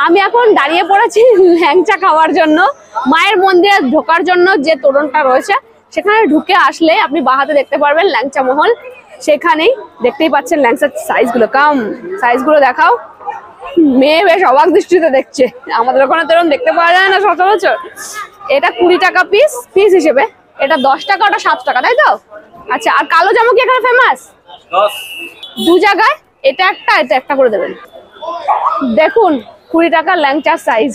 আমি এখন দাঁড়িয়ে পড়েছি ল্যাংচা খাওয়ার জন্য। মায়ের মন্দিরে ঢোকার জন্য যে তোরণটা রয়েছে সেখানে ঢুকে আসলে আপনি বাহাতে দেখতে পারবেন ল্যাংচা মহল। সেখানেই দেখতেই পাচ্ছেন ল্যাংচার সাইজগুলো। সাইজগুলো দেখাও। মেয়ে বেশ অবাক দৃষ্টিতে দেখছে, আমাদের ওখানে তো এরকম দেখতে পাওয়া যায় না সচরাচর। এটা 20 টাকা পিস হিসেবে, এটা 10 টাকা, ওটা 7 টাকা, তাই তো? আচ্ছা, আর কালো জামু কি এখানে ফেমাস? দু জায়গায় এটা একটা করে দেবেন। দেখুন 20 টাকা ল্যাংচার সাইজ।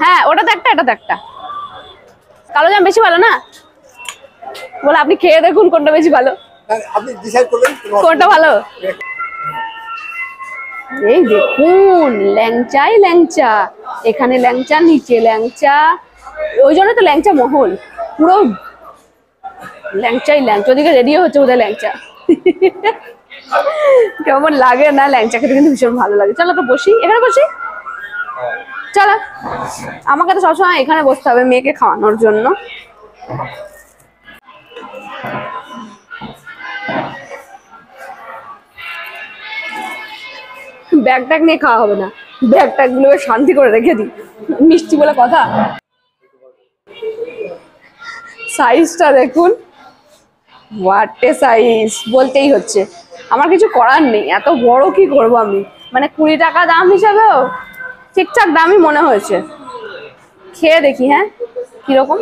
হ্যাঁ, ওটাতে একটা, এটাতে একটা। কালো জাম বেশি ভালো না? বলে আপনি খেয়ে দেখুন কোনটা বেশি ভালো, আপনি ডিসাইড করবেন কোনটা ভালো। এই দেখুন ল্যাংচাই ল্যাংচা, এখানে ল্যাংচা, নিচে ল্যাংচা, ওই জন্য তো ল্যাংচা মহল। পুরো ল্যাংচাই ল্যাংচা, ওদিকে রেডি হচ্ছে বোধহয় ল্যাংচা। কেমন লাগে না ল্যাংচা খেতে? কিন্তু ভীষণ ভালো লাগে। চলো তো বসি, এখানে বসি। চলো, আমাকে তো সবসময় এখানে বসতে হবে মেয়েকে খাওয়ানোর জন্য। ব্যাগ ট্যাগ নিয়ে খাওয়া হবে না, ব্যাগ ট্যাগ গুলো শান্তি করে রেখে দিই, মিষ্টি বলে কথা। সাইজটা দেখুন, হোয়াট এ সাইজ, বলতেই হচ্ছে। আমার কিছু করার নেই, এত বড় কি করব আমি। মানে 20 টাকা দাম হিসাবেও ঠিকঠাক দামই মনে হয়েছে। খেয়ে দেখি হ্যাঁ কিরকম।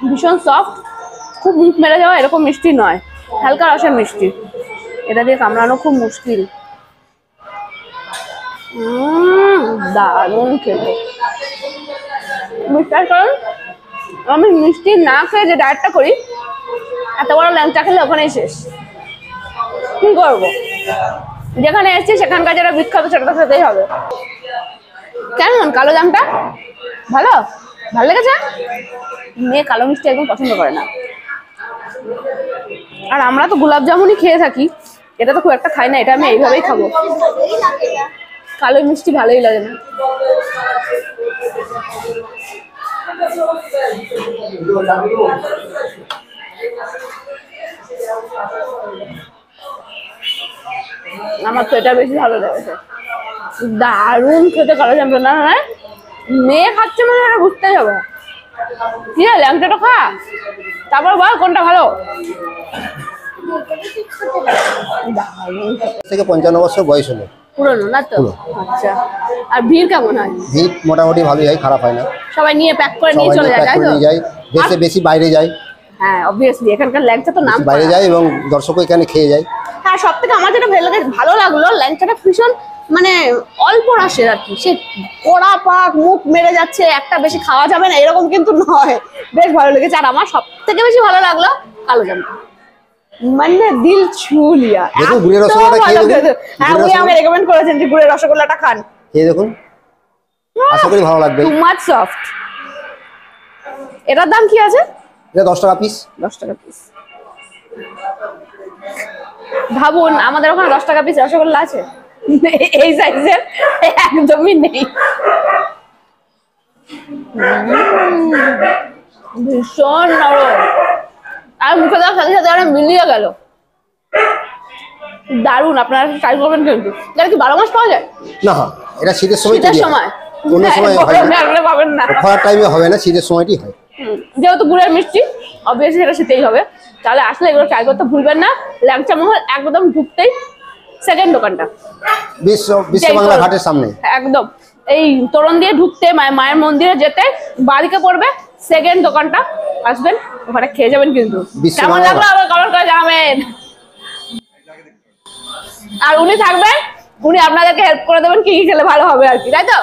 ভীষণ সফট, খুব মুখ মেরে যাওয়া এরকম মিষ্টি নয়, হালকা রসের মিষ্টি। এটা দিয়ে কামড়ানো খুব মুশকিল। দারুণ খেতে। বিশ্বাস করুন, আমি মিষ্টি না খেয়ে যে ডায়েটটা করি, এত বড় ল্যাংচা খেলে ওখানেই শেষ। কি করবো, যেখানে এসেছি সেখানকার যেটা বিখ্যাত সেটা খেতেই হবে। কেমন কালো জামটা? ভালো লেগেছে? মেয়ে কালো মিষ্টি একদম পছন্দ করে না, আর আমরা তো গোলাপ জামুনই খেয়ে থাকি, এটা তো খুব একটা খাই না, এটা আমি এইভাবেই খাবো। কালো মিষ্টি ভালোই লাগে না। আমার তো এটা বেশি ভালো লেগেছে। দারুণ খেতে কালো জামটা। না না, মেয়ে খাচ্ছে মানে এটা বুঝতেই হবে। কি রে, ল্যাংচাটা খা, তারপর বল কোনটা ভালো। থেকে 55 বছর বয়স হলো। পুরনো না তো? আচ্ছা, আর ভিড় কেমন হয়? ভিড় মোটামুটি ভালোই হয়, খারাপ হয় না। সবাই নিয়ে প্যাক করে নিয়ে চলে যায়, তাই তো? দেশে বেশি বাইরে যায়। হ্যাঁ অবভিয়াসলি, এখানকার ল্যাংচা তো নাম বাইরে যায় এবং দর্শকও এখানে খেয়ে যায়। হ্যাঁ, সব থেকে আমার যেটা ভালো লাগলো ল্যাংচাটা ভীষণ মানে অল্প রাশের আর কি। সে পোড়া পাক মুখ মেরে যাচ্ছে, একটা বেশি খাওয়া যাবে না এরকম কিন্তু নয়, বেশ ভালো লেগেছে। আর আমার সব থেকে বেশি ভালো লাগলো কালো জামটা, মানে দিল ছু লিয়া। গুড়ের রসগোল্লাটা খেয়ে দেখুন। হ্যাঁ, উনি আমাকে রেকমেন্ড করেছেন যে গুড়ের রসগোল্লাটা খান, খেয়ে দেখুন, আশা করি ভালো লাগবে। Too much soft. এটার দাম কি আছে? এটা 10 টাকা পিস। 10 টাকা পিস। ভাবুন আমাদের ওখানে 10 টাকা পিস রসগোল্লা আছে, এই সাইজের একদমই নেই। ভীষণ নরম, আর মুখে দেওয়ার সাথে সাথে অনেক মিলিয়ে গেল। দারুণ, আপনারা ট্রাই করবেন কিন্তু। এটা কি 12 মাস পাওয়া যায়? না, এটা শীতের সময়। শীতের সময় অন্য সময় পাবেন না, খাওয়ার টাইমে হবে না, শীতের সময়টি হয়। যেহেতু গুড়ের মিষ্টি অবভিয়াসলি সেটা শীতেই হবে। তাহলে আসলে এগুলো ট্রাই করতে ভুলবেন না। ল্যাংচা মহল একদম ঢুকতেই সেকেন্ড দোকানটা, বিশ্ব বাংলা ঘাটের সামনে একদম। এই তোরণ দিয়ে ঢুকতে মায়ের মন্দিরে যেতে বাদিকে পড়বে, সেকেন্ড দোকানটা আসবেন, ওখানে খেয়ে যাবেন কিন্তু। কেমন লাগলো আবার কমেন্ট করে জানাবেন। আর উনি থাকবেন, উনি আপনাদেরকে হেল্প করে দেবেন কি কি খেলে ভালো হবে আর কি, তাই তো?